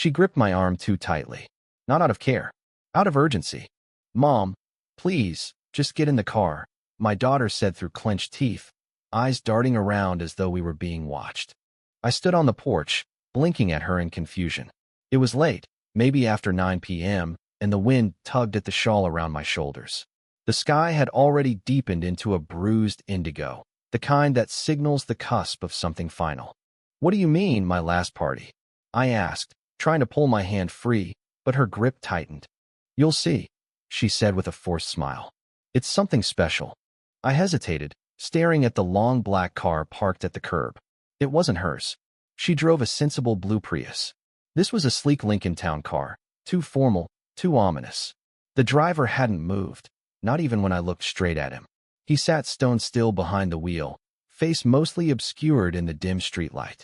She gripped my arm too tightly. Not out of care. Out of urgency. Mom, please, just get in the car, my daughter said through clenched teeth, eyes darting around as though we were being watched. I stood on the porch, blinking at her in confusion. It was late, maybe after 9 p.m., and the wind tugged at the shawl around my shoulders. The sky had already deepened into a bruised indigo, the kind that signals the cusp of something final. What do you mean, my last party? I asked, trying to pull my hand free, but her grip tightened. You'll see, she said with a forced smile. It's something special. I hesitated, staring at the long black car parked at the curb. It wasn't hers. She drove a sensible blue Prius. This was a sleek Lincoln Town car, too formal, too ominous. The driver hadn't moved, not even when I looked straight at him. He sat stone still behind the wheel, face mostly obscured in the dim streetlight.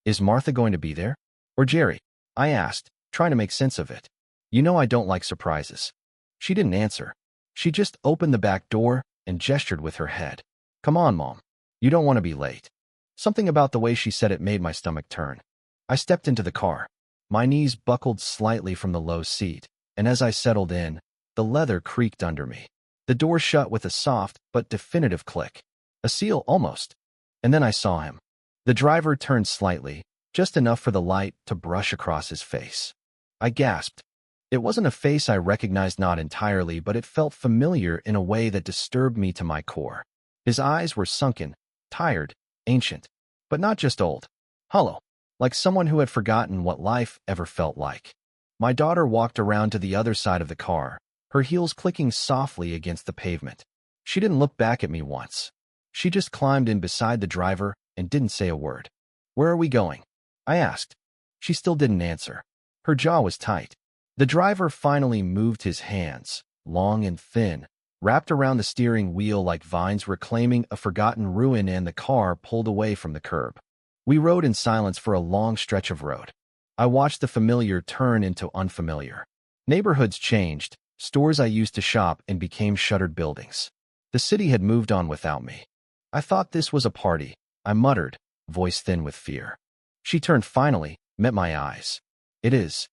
Is Martha going to be there? Or Jerry? I asked, trying to make sense of it. You know I don't like surprises. She didn't answer. She just opened the back door and gestured with her head. Come on, Mom. You don't want to be late. Something about the way she said it made my stomach turn. I stepped into the car. My knees buckled slightly from the low seat, and as I settled in, the leather creaked under me. The door shut with a soft but definitive click. A seal, almost. And then I saw him. The driver turned slightly, just enough for the light to brush across his face. I gasped. It wasn't a face I recognized, not entirely, but it felt familiar in a way that disturbed me to my core. His eyes were sunken, tired, ancient, but not just old. Hollow, like someone who had forgotten what life ever felt like. My daughter walked around to the other side of the car, her heels clicking softly against the pavement. She didn't look back at me once. She just climbed in beside the driver and didn't say a word. Where are we going? I asked. She still didn't answer. Her jaw was tight. The driver finally moved his hands, long and thin, wrapped around the steering wheel like vines reclaiming a forgotten ruin, and the car pulled away from the curb. We rode in silence for a long stretch of road. I watched the familiar turn into unfamiliar. Neighborhoods changed, stores I used to shop in became shuttered buildings. The city had moved on without me. I thought this was a party, I muttered, voice thin with fear. She turned finally, met my eyes. It is.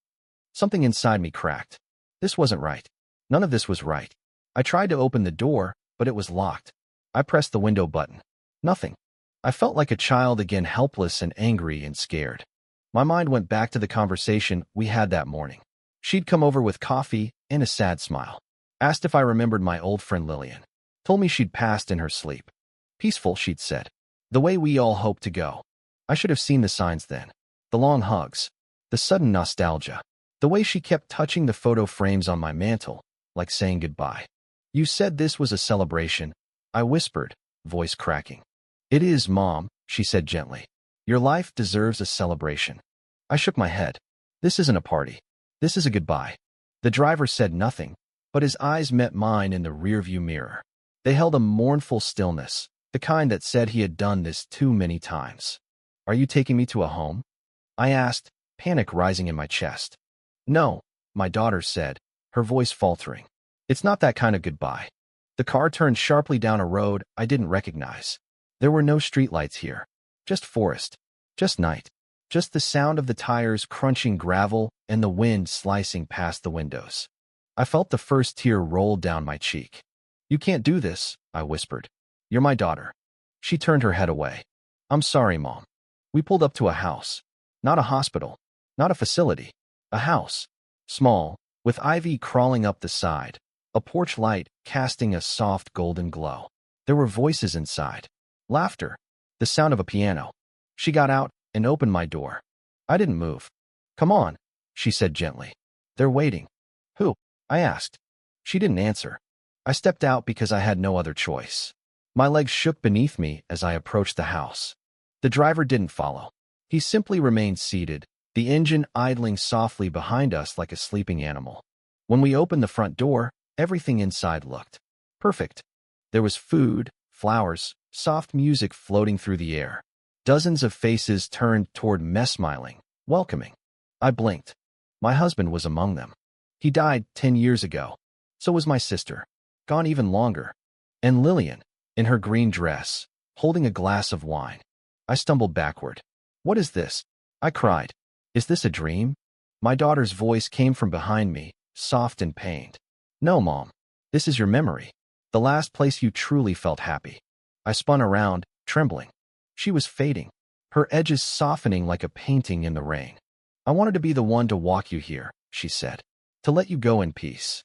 Something inside me cracked. This wasn't right. None of this was right. I tried to open the door, but it was locked. I pressed the window button. Nothing. I felt like a child again, helpless and angry and scared. My mind went back to the conversation we had that morning. She'd come over with coffee and a sad smile. Asked if I remembered my old friend Lillian. Told me she'd passed in her sleep. Peaceful, she'd said. The way we all hoped to go. I should have seen the signs then. The long hugs. The sudden nostalgia. The way she kept touching the photo frames on my mantel, like saying goodbye. You said this was a celebration, I whispered, voice cracking. It is, Mom, she said gently. Your life deserves a celebration. I shook my head. This isn't a party. This is a goodbye. The driver said nothing, but his eyes met mine in the rearview mirror. They held a mournful stillness, the kind that said he had done this too many times. Are you taking me to a home? I asked, panic rising in my chest. No, my daughter said, her voice faltering. It's not that kind of goodbye. The car turned sharply down a road I didn't recognize. There were no streetlights here. Just forest. Just night. Just the sound of the tires crunching gravel and the wind slicing past the windows. I felt the first tear roll down my cheek. You can't do this, I whispered. You're my daughter. She turned her head away. I'm sorry, Mom. We pulled up to a house. Not a hospital. Not a facility. A house. Small, with ivy crawling up the side. A porch light casting a soft golden glow. There were voices inside. Laughter. The sound of a piano. She got out and opened my door. I didn't move. Come on, she said gently. They're waiting. Who? I asked. She didn't answer. I stepped out because I had no other choice. My legs shook beneath me as I approached the house. The driver didn't follow. He simply remained seated, the engine idling softly behind us like a sleeping animal. When we opened the front door, everything inside looked perfect. There was food, flowers, soft music floating through the air. Dozens of faces turned toward me, smiling, welcoming. I blinked. My husband was among them. He died 10 years ago. So was my sister, gone even longer. And Lillian, in her green dress, holding a glass of wine. I stumbled backward. What is this? I cried. Is this a dream? My daughter's voice came from behind me, soft and pained. No, Mom. This is your memory. The last place you truly felt happy. I spun around, trembling. She was fading, her edges softening like a painting in the rain. I wanted to be the one to walk you here, she said. To let you go in peace.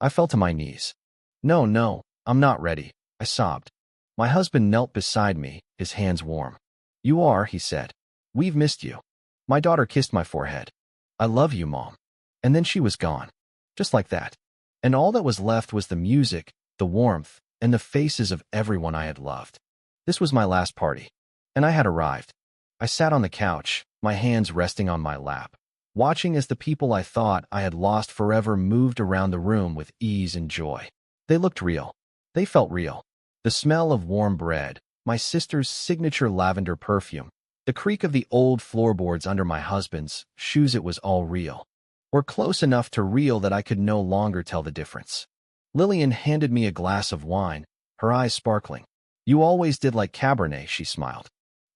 I fell to my knees. No, no, I'm not ready, I sobbed. My husband knelt beside me, his hands warm. You are, he said. We've missed you. My daughter kissed my forehead. I love you, Mom. And then she was gone. Just like that. And all that was left was the music, the warmth, and the faces of everyone I had loved. This was my last party. And I had arrived. I sat on the couch, my hands resting on my lap, watching as the people I thought I had lost forever moved around the room with ease and joy. They looked real. They felt real. The smell of warm bread, my sister's signature lavender perfume, the creak of the old floorboards under my husband's shoes, it was all real. Or close enough to real that I could no longer tell the difference. Lillian handed me a glass of wine, her eyes sparkling. You always did like Cabernet, she smiled.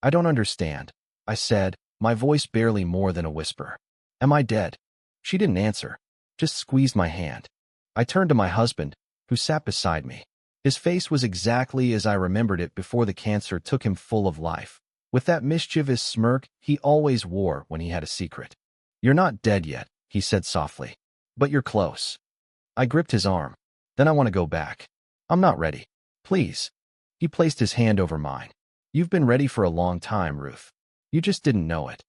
I don't understand, I said, my voice barely more than a whisper. Am I dead? She didn't answer, just squeezed my hand. I turned to my husband, who sat beside me. His face was exactly as I remembered it before the cancer took him, full of life, with that mischievous smirk he always wore when he had a secret. You're not dead yet, he said softly. But you're close. I gripped his arm. Then I want to go back. I'm not ready. Please. He placed his hand over mine. You've been ready for a long time, Ruth. You just didn't know it.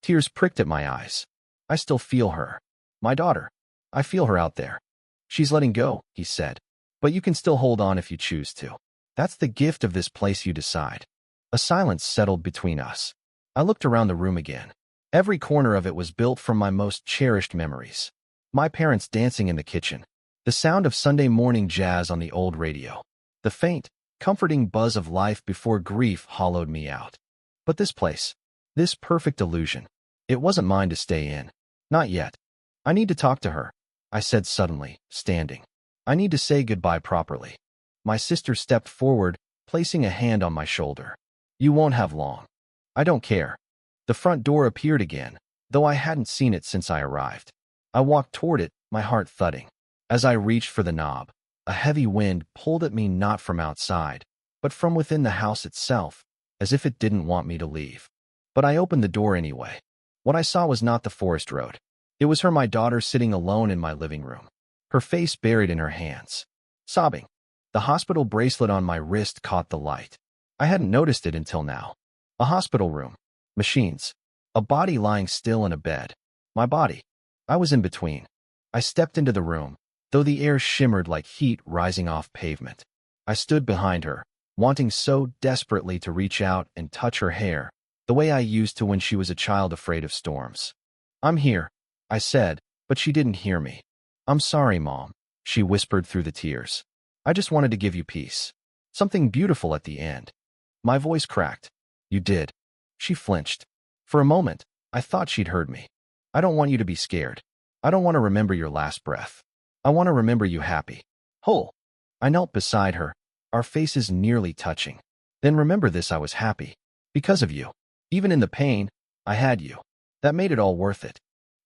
Tears pricked at my eyes. I still feel her. My daughter. I feel her out there. She's letting go, he said. But you can still hold on if you choose to. That's the gift of this place, you decide. A silence settled between us. I looked around the room again. Every corner of it was built from my most cherished memories. My parents dancing in the kitchen. The sound of Sunday morning jazz on the old radio. The faint, comforting buzz of life before grief hollowed me out. But this place, this perfect illusion, it wasn't mine to stay in. Not yet. I need to talk to her, I said suddenly, standing. I need to say goodbye properly. My sister stepped forward, placing a hand on my shoulder. You won't have long. I don't care. The front door appeared again, though I hadn't seen it since I arrived. I walked toward it, my heart thudding. As I reached for the knob, a heavy wind pulled at me, not from outside, but from within the house itself, as if it didn't want me to leave. But I opened the door anyway. What I saw was not the forest road. It was her, my daughter, sitting alone in my living room, her face buried in her hands, sobbing. The hospital bracelet on my wrist caught the light. I hadn't noticed it until now. A hospital room, machines, a body lying still in a bed. My body. I was in between. I stepped into the room, though the air shimmered like heat rising off pavement. I stood behind her, wanting so desperately to reach out and touch her hair, the way I used to when she was a child afraid of storms. I'm here, I said, but she didn't hear me. I'm sorry, Mom, she whispered through the tears. I just wanted to give you peace. Something beautiful at the end. My voice cracked. You did. She flinched. For a moment, I thought she'd heard me. I don't want you to be scared. I don't want to remember your last breath. I want to remember you happy. Whole. I knelt beside her, our faces nearly touching. Then remember this, I was happy. Because of you. Even in the pain, I had you. That made it all worth it.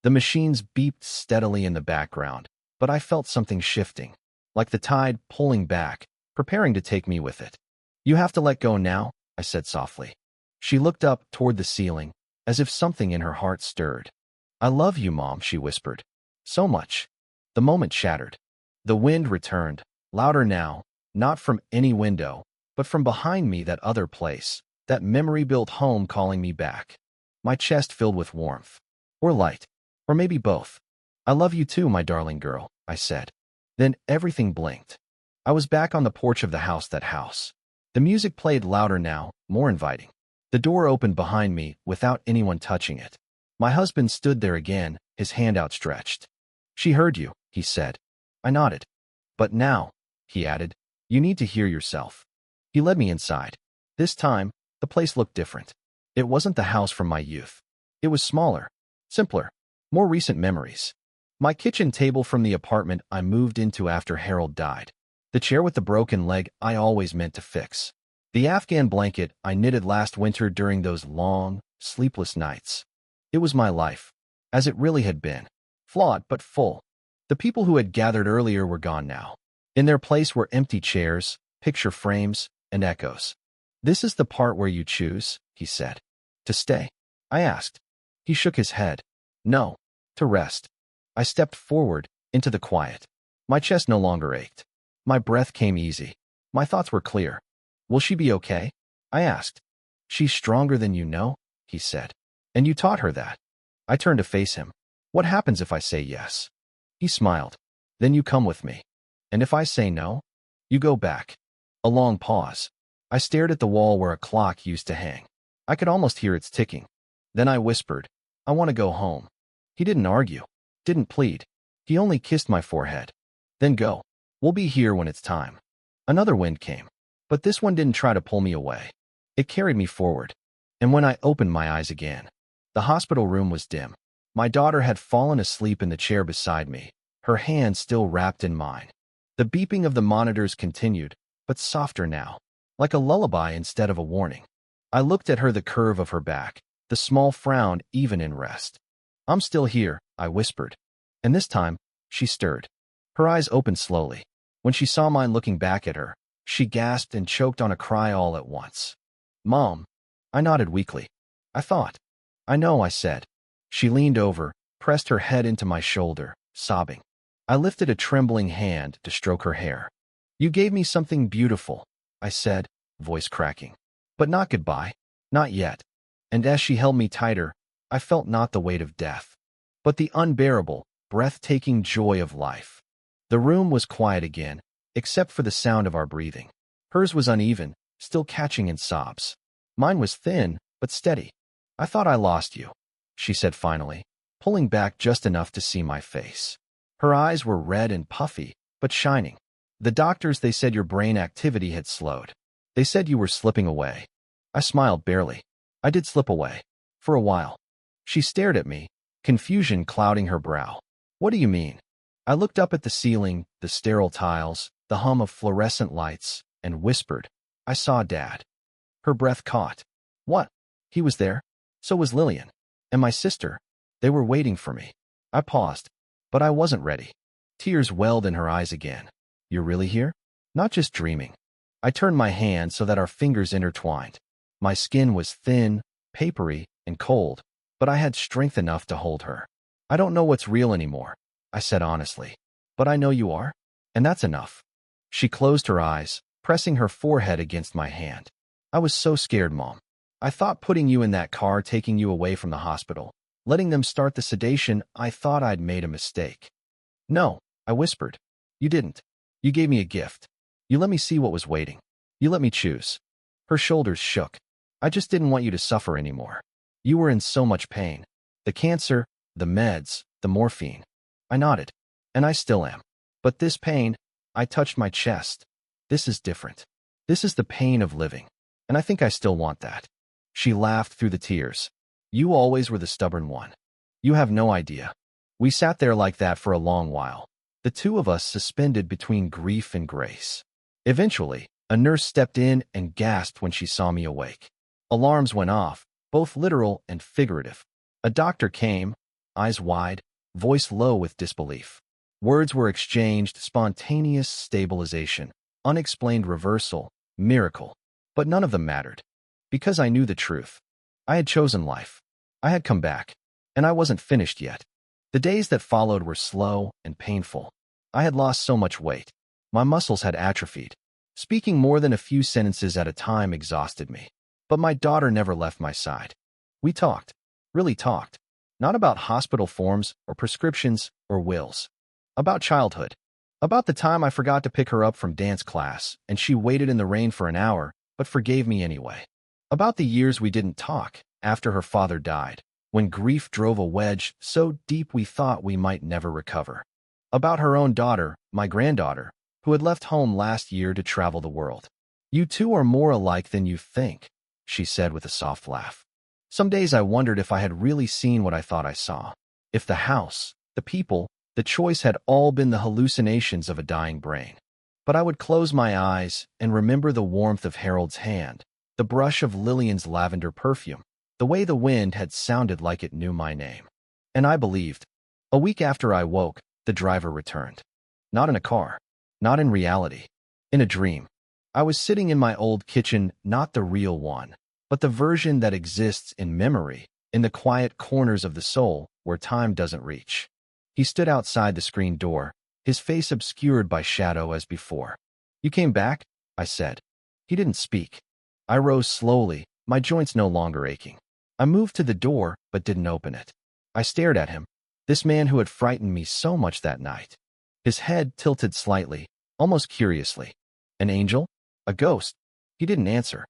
The machines beeped steadily in the background, but I felt something shifting, like the tide pulling back, preparing to take me with it. You have to let go now, I said softly. She looked up toward the ceiling, as if something in her heart stirred. I love you, Mom, she whispered. So much. The moment shattered. The wind returned, louder now, not from any window, but from behind me, that other place, that memory-built home calling me back. My chest filled with warmth. Or light. Or maybe both. I love you too, my darling girl, I said. Then everything blinked. I was back on the porch of the house, that house. The music played louder now, more inviting. The door opened behind me without anyone touching it. My husband stood there again, his hand outstretched. She heard you, he said. I nodded. But now, he added, you need to hear yourself. He led me inside. This time, the place looked different. It wasn't the house from my youth. It was smaller, simpler, more recent memories. My kitchen table from the apartment I moved into after Harold died. The chair with the broken leg I always meant to fix. The Afghan blanket I knitted last winter during those long, sleepless nights. It was my life. as it really had been. Flawed but full. The people who had gathered earlier were gone now. In their place were empty chairs, picture frames, and echoes. "This is the part where you choose," he said. "To stay?" I asked. He shook his head. "No, to rest." I stepped forward, into the quiet. My chest no longer ached. My breath came easy. My thoughts were clear. "Will she be okay?" I asked. "She's stronger than you know," he said. "And you taught her that." I turned to face him. "What happens if I say yes?" He smiled. "Then you come with me. And if I say no, you go back." A long pause. I stared at the wall where a clock used to hang. I could almost hear its ticking. Then I whispered, "I want to go home." He didn't argue, didn't plead. He only kissed my forehead. "Then go. We'll be here when it's time." Another wind came, but this one didn't try to pull me away. It carried me forward. And when I opened my eyes again, the hospital room was dim. My daughter had fallen asleep in the chair beside me, her hand still wrapped in mine. The beeping of the monitors continued, but softer now, like a lullaby instead of a warning. I looked at her, the curve of her back, the small frown even in rest. "I'm still here," I whispered. And this time, she stirred. Her eyes opened slowly. When she saw mine looking back at her, she gasped and choked on a cry all at once. "Mom." I nodded weakly. "I thought." "I know," I said. She leaned over, pressed her head into my shoulder, sobbing. I lifted a trembling hand to stroke her hair. "You gave me something beautiful," I said, voice cracking. "But not goodbye. Not yet." And as she held me tighter, I felt not the weight of death, but the unbearable, breathtaking joy of life. The room was quiet again, except for the sound of our breathing. Hers was uneven, still catching in sobs. Mine was thin, but steady. "I thought I lost you," she said finally, pulling back just enough to see my face. Her eyes were red and puffy, but shining. "The doctors, they said your brain activity had slowed. They said you were slipping away." I smiled barely. I did slip away. For a while. She stared at me, confusion clouding her brow. "What do you mean?" I looked up at the ceiling, the sterile tiles, the hum of fluorescent lights, and whispered, "I saw Dad." Her breath caught. "What?" "He was there. So was Lillian. And my sister. They were waiting for me." I paused, but I wasn't ready. Tears welled in her eyes again. "You're really here? Not just dreaming." I turned my hand so that our fingers intertwined. My skin was thin, papery, and cold, but I had strength enough to hold her. "I don't know what's real anymore," I said honestly. "But I know you are, and that's enough." She closed her eyes, pressing her forehead against my hand. "I was so scared, Mom. I thought putting you in that car, taking you away from the hospital, letting them start the sedation, I thought I'd made a mistake." "No," I whispered. "You didn't. You gave me a gift. You let me see what was waiting. You let me choose." Her shoulders shook. "I just didn't want you to suffer anymore. You were in so much pain. The cancer, the meds, the morphine." I nodded. "And I still am. But this pain," I touched my chest, "this is different. This is the pain of living. And I think I still want that." She laughed through the tears. "You always were the stubborn one. You have no idea." We sat there like that for a long while, the two of us suspended between grief and grace. Eventually, a nurse stepped in and gasped when she saw me awake. Alarms went off, both literal and figurative. A doctor came, eyes wide, voice low with disbelief. Words were exchanged, spontaneous stabilization, unexplained reversal, miracle. But none of them mattered. Because I knew the truth. I had chosen life. I had come back. And I wasn't finished yet. The days that followed were slow and painful. I had lost so much weight. My muscles had atrophied. Speaking more than a few sentences at a time exhausted me. But my daughter never left my side. We talked. Really talked. Not about hospital forms or prescriptions or wills. About childhood. About the time I forgot to pick her up from dance class and she waited in the rain for an hour, but forgave me anyway. About the years we didn't talk after her father died, when grief drove a wedge so deep we thought we might never recover. About her own daughter, my granddaughter, who had left home last year to travel the world. "You two are more alike than you think," she said with a soft laugh. Some days I wondered if I had really seen what I thought I saw. If the house, the people, the choice had all been the hallucinations of a dying brain. But I would close my eyes and remember the warmth of Harold's hand, the brush of Lillian's lavender perfume, the way the wind had sounded like it knew my name. And I believed. A week after I woke, the driver returned. Not in a car. Not in reality. In a dream. I was sitting in my old kitchen, not the real one, but the version that exists in memory, in the quiet corners of the soul where time doesn't reach. He stood outside the screen door, his face obscured by shadow as before. "You came back?" I said. He didn't speak. I rose slowly, my joints no longer aching. I moved to the door, but didn't open it. I stared at him, this man who had frightened me so much that night. His head tilted slightly, almost curiously. An angel? A ghost? He didn't answer.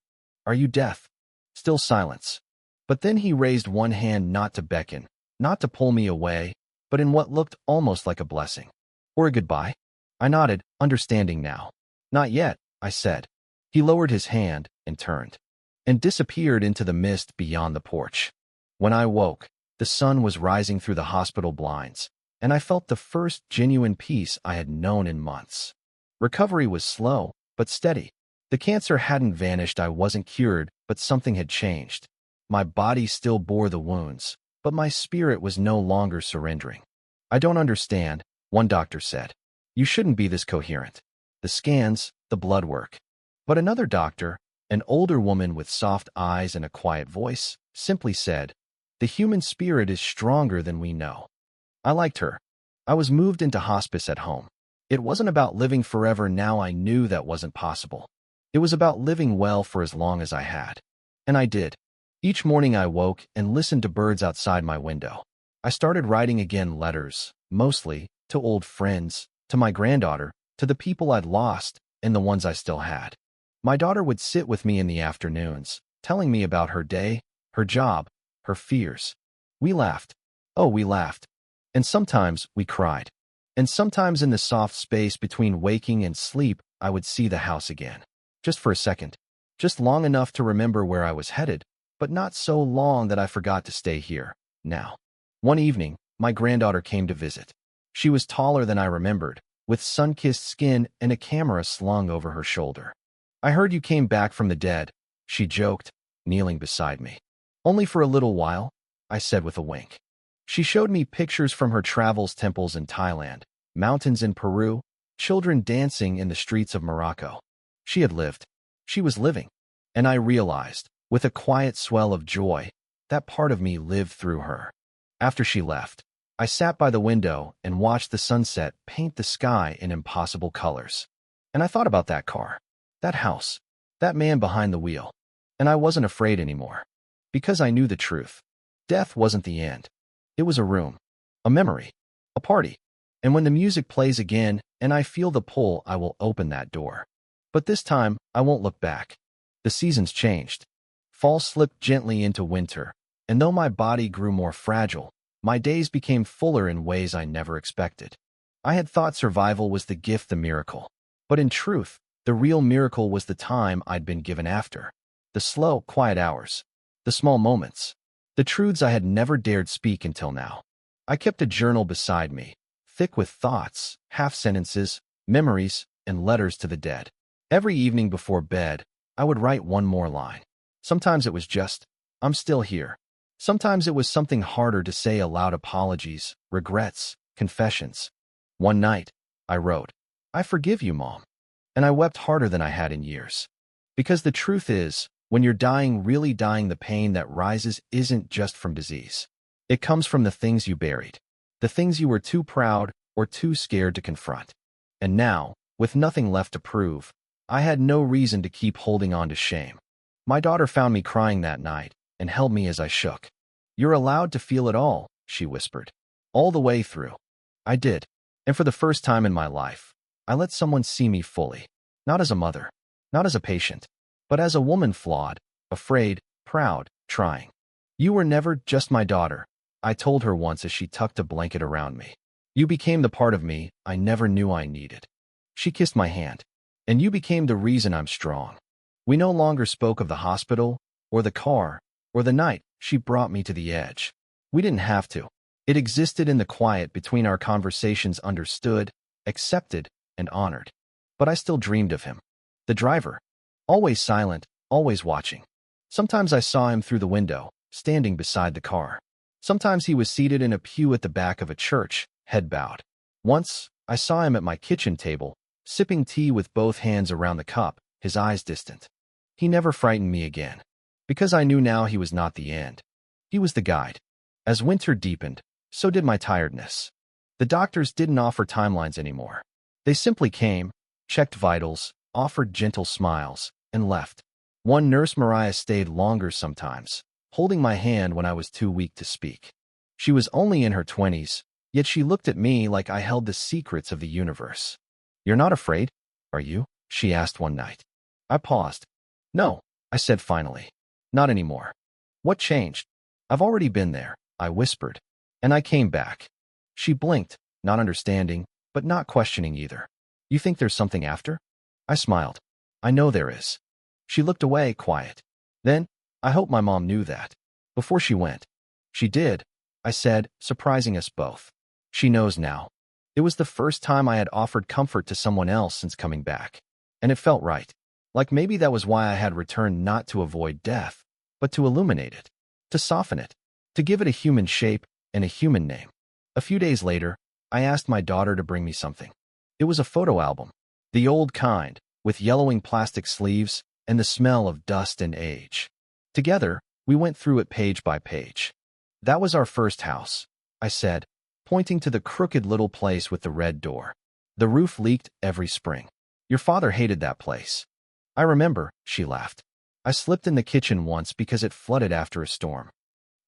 "Are you deaf?" Still silence. But then he raised one hand, not to beckon, not to pull me away, but in what looked almost like a blessing. "Or a goodbye?" I nodded, understanding now. "Not yet," I said. He lowered his hand and turned, and disappeared into the mist beyond the porch. When I woke, the sun was rising through the hospital blinds, and I felt the first genuine peace I had known in months. Recovery was slow, but steady. The cancer hadn't vanished, I wasn't cured, but something had changed. My body still bore the wounds, but my spirit was no longer surrendering. "I don't understand," one doctor said. "You shouldn't be this coherent. The scans, the blood work." But another doctor, an older woman with soft eyes and a quiet voice, simply said, "The human spirit is stronger than we know." I liked her. I was moved into hospice at home. It wasn't about living forever now, I knew that wasn't possible. It was about living well for as long as I had. And I did. Each morning I woke and listened to birds outside my window. I started writing again, letters, mostly, to old friends, to my granddaughter, to the people I'd lost, and the ones I still had. My daughter would sit with me in the afternoons, telling me about her day, her job, her fears. We laughed. Oh, we laughed. And sometimes we cried. And sometimes in the soft space between waking and sleep, I would see the house again. Just for a second. Just long enough to remember where I was headed, but not so long that I forgot to stay here, now. One evening, my granddaughter came to visit. She was taller than I remembered, with sun-kissed skin and a camera slung over her shoulder. "I heard you came back from the dead," she joked, kneeling beside me. "Only for a little while," I said with a wink. She showed me pictures from her travels, temples in Thailand, mountains in Peru, children dancing in the streets of Morocco. She had lived. She was living. And I realized, with a quiet swell of joy, that part of me lived through her. After she left, I sat by the window and watched the sunset paint the sky in impossible colors. And I thought about that car, that house, that man behind the wheel. And I wasn't afraid anymore. Because I knew the truth. Death wasn't the end. It was a room, a memory, a party. And when the music plays again and I feel the pull, I will open that door. But this time, I won't look back. The seasons changed. Fall slipped gently into winter, and though my body grew more fragile, my days became fuller in ways I never expected. I had thought survival was the gift, the miracle. But in truth, the real miracle was the time I'd been given after. The slow, quiet hours. The small moments. The truths I had never dared speak until now. I kept a journal beside me, thick with thoughts, half-sentences, memories, and letters to the dead. Every evening before bed, I would write one more line. Sometimes it was just, "I'm still here." Sometimes it was something harder to say aloud, apologies, regrets, confessions. One night, I wrote, "I forgive you, Mom." And I wept harder than I had in years. Because the truth is, when you're dying, really dying, the pain that rises isn't just from disease. It comes from the things you buried, the things you were too proud or too scared to confront. And now, with nothing left to prove, I had no reason to keep holding on to shame. My daughter found me crying that night and held me as I shook. "You're allowed to feel it all," she whispered. "All the way through." I did. And for the first time in my life, I let someone see me fully. Not as a mother, not as a patient, but as a woman, flawed, afraid, proud, trying. "You were never just my daughter," I told her once as she tucked a blanket around me. "You became the part of me I never knew I needed." She kissed my hand. "And you became the reason I'm strong." We no longer spoke of the hospital, or the car, or the night she brought me to the edge. We didn't have to. It existed in the quiet between our conversations, understood, accepted, and honored. But I still dreamed of him. The driver. Always silent, always watching. Sometimes I saw him through the window, standing beside the car. Sometimes he was seated in a pew at the back of a church, head bowed. Once, I saw him at my kitchen table, sipping tea with both hands around the cup, his eyes distant. He never frightened me again, because I knew now he was not the end. He was the guide. As winter deepened, so did my tiredness. The doctors didn't offer timelines anymore. They simply came, checked vitals, offered gentle smiles, and left. One nurse, Mariah, stayed longer sometimes, holding my hand when I was too weak to speak. She was only in her 20s, yet she looked at me like I held the secrets of the universe. "You're not afraid, are you?" she asked one night. I paused. "No," I said finally. "Not anymore." "What changed?" "I've already been there," I whispered. "And I came back." She blinked, not understanding, but not questioning either. "You think there's something after?" I smiled. "I know there is." She looked away, quiet. "Then, I hope my mom knew that before she went." "She did," I said, surprising us both. "She knows now." It was the first time I had offered comfort to someone else since coming back, and it felt right. Like maybe that was why I had returned, not to avoid death, but to illuminate it, to soften it, to give it a human shape and a human name. A few days later, I asked my daughter to bring me something. It was a photo album, the old kind, with yellowing plastic sleeves and the smell of dust and age. Together, we went through it page by page. "That was our first house," I said, pointing to the crooked little place with the red door. "The roof leaked every spring. Your father hated that place." "I remember," she laughed. "I slipped in the kitchen once because it flooded after a storm."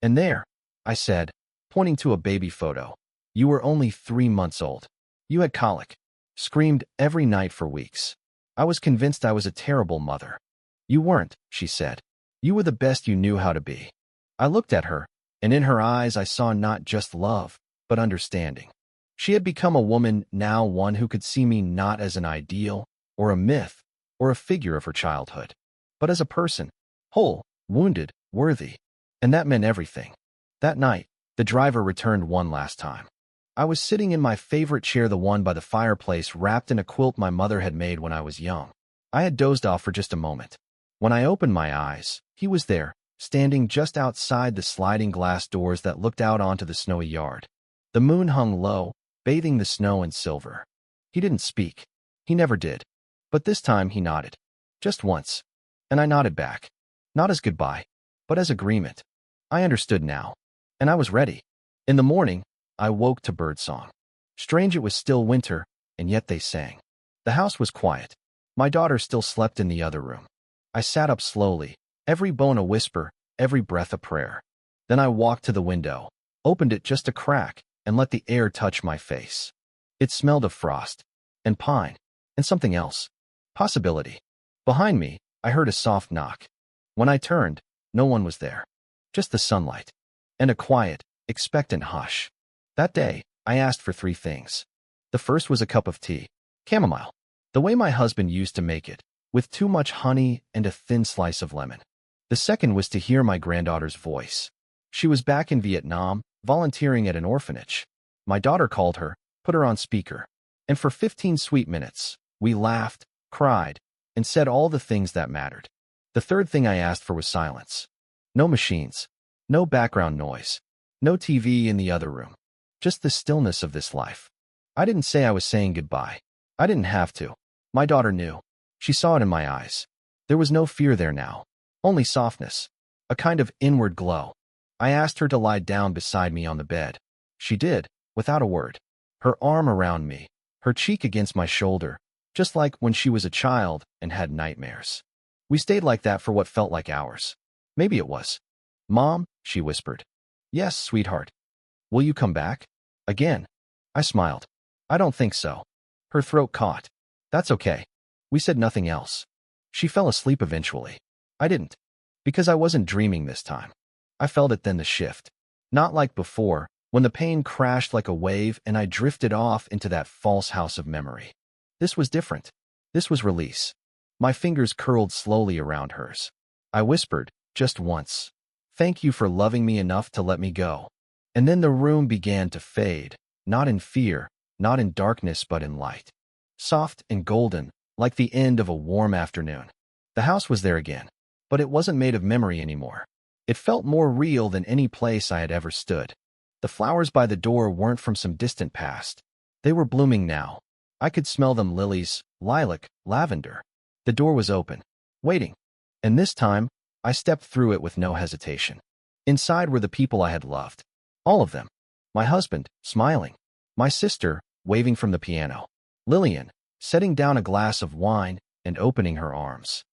"And there," I said, pointing to a baby photo, "you were only 3 months old. You had colic, screamed every night for weeks. I was convinced I was a terrible mother." "You weren't," she said. "You were the best you knew how to be." I looked at her, and in her eyes I saw not just love, but understanding. She had become a woman, now one who could see me not as an ideal, or a myth, or a figure of her childhood, but as a person, whole, wounded, worthy. And that meant everything. That night, the driver returned one last time. I was sitting in my favorite chair, the one by the fireplace, wrapped in a quilt my mother had made when I was young. I had dozed off for just a moment. When I opened my eyes, he was there, standing just outside the sliding glass doors that looked out onto the snowy yard. The moon hung low, bathing the snow in silver. He didn't speak. He never did. But this time he nodded. Just once. And I nodded back. Not as goodbye, but as agreement. I understood now. And I was ready. In the morning, I woke to birdsong. Strange, it was still winter, and yet they sang. The house was quiet. My daughter still slept in the other room. I sat up slowly, every bone a whisper, every breath a prayer. Then I walked to the window, opened it just a crack, and let the air touch my face. It smelled of frost, and pine, and something else. Possibility. Behind me, I heard a soft knock. When I turned, no one was there. Just the sunlight. And a quiet, expectant hush. That day, I asked for 3 things. The first was a cup of tea. Chamomile. The way my husband used to make it, with too much honey and a thin slice of lemon. The second was to hear my granddaughter's voice. She was back in Vietnam, volunteering at an orphanage. My daughter called her, put her on speaker, and for 15 sweet minutes, we laughed, cried, and said all the things that mattered. The third thing I asked for was silence. No machines, no background noise, no TV in the other room, just the stillness of this life. I didn't say I was saying goodbye. I didn't have to. My daughter knew. She saw it in my eyes. There was no fear there now, only softness, a kind of inward glow. I asked her to lie down beside me on the bed. She did, without a word. Her arm around me, her cheek against my shoulder, just like when she was a child and had nightmares. We stayed like that for what felt like hours. Maybe it was. "Mom," she whispered. "Yes, sweetheart." "Will you come back?" "Again?" I smiled. "I don't think so." Her throat caught. "That's okay." We said nothing else. She fell asleep eventually. I didn't. Because I wasn't dreaming this time. I felt it then, the shift. Not like before, when the pain crashed like a wave and I drifted off into that false house of memory. This was different. This was release. My fingers curled slowly around hers. I whispered, just once, "Thank you for loving me enough to let me go." And then the room began to fade, not in fear, not in darkness, but in light. Soft and golden, like the end of a warm afternoon. The house was there again, but it wasn't made of memory anymore. It felt more real than any place I had ever stood. The flowers by the door weren't from some distant past. They were blooming now. I could smell them: lilies, lilac, lavender. The door was open, waiting. And this time, I stepped through it with no hesitation. Inside were the people I had loved. All of them. My husband, smiling. My sister, waving from the piano. Lillian, setting down a glass of wine and opening her arms.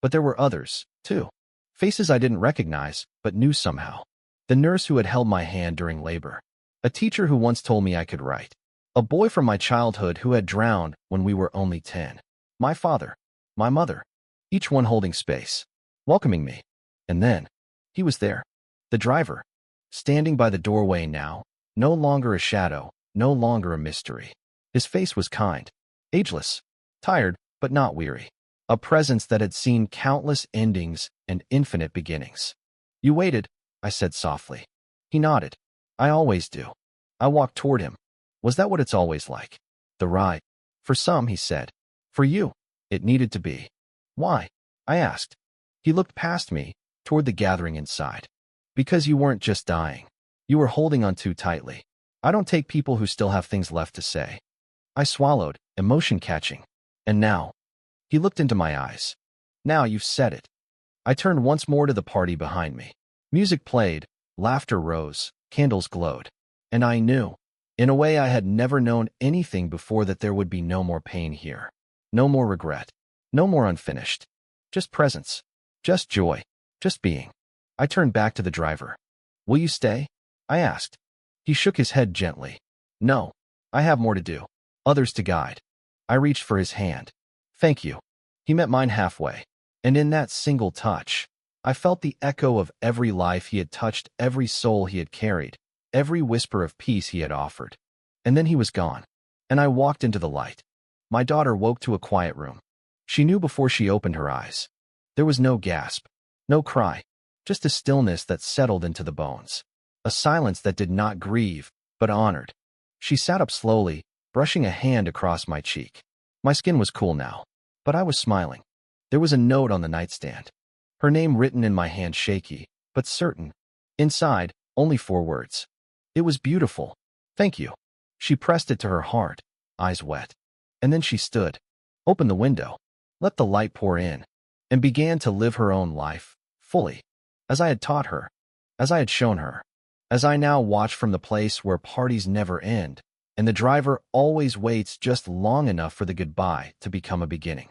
But there were others, too. Faces I didn't recognize, but knew somehow. The nurse who had held my hand during labor. A teacher who once told me I could write. A boy from my childhood who had drowned when we were only 10. My father. My mother. Each one holding space. Welcoming me. And then, he was there. The driver. Standing by the doorway now. No longer a shadow. No longer a mystery. His face was kind. Ageless. Tired, but not weary. A presence that had seen countless endings and infinite beginnings. You waited, I said softly. He nodded. I always do. I walked toward him. Was that what it's always like? The ride. For some, he said. For you, it needed to be. Why? I asked. He looked past me, toward the gathering inside. Because you weren't just dying. You were holding on too tightly. I don't take people who still have things left to say. I swallowed, emotion catching. And now? He looked into my eyes. Now you've said it. I turned once more to the party behind me. Music played, laughter rose, candles glowed. And I knew, in a way I had never known anything before, that there would be no more pain here. No more regret. No more unfinished. Just presence. Just joy. Just being. I turned back to the driver. Will you stay? I asked. He shook his head gently. No. I have more to do. Others to guide. I reached for his hand. Thank you. He met mine halfway. And in that single touch, I felt the echo of every life he had touched, every soul he had carried, every whisper of peace he had offered. And then he was gone. And I walked into the light. My daughter woke to a quiet room. She knew before she opened her eyes. There was no gasp, no cry, just a stillness that settled into the bones. A silence that did not grieve, but honored. She sat up slowly, brushing a hand across my cheek. My skin was cool now, but I was smiling. There was a note on the nightstand. Her name written in my hand, shaky, but certain. Inside, only 4 words. It was beautiful. Thank you. She pressed it to her heart, eyes wet. And then she stood, opened the window, let the light pour in, and began to live her own life, fully, as I had taught her, as I had shown her, as I now watch from the place where parties never end, and the driver always waits just long enough for the goodbye to become a beginning.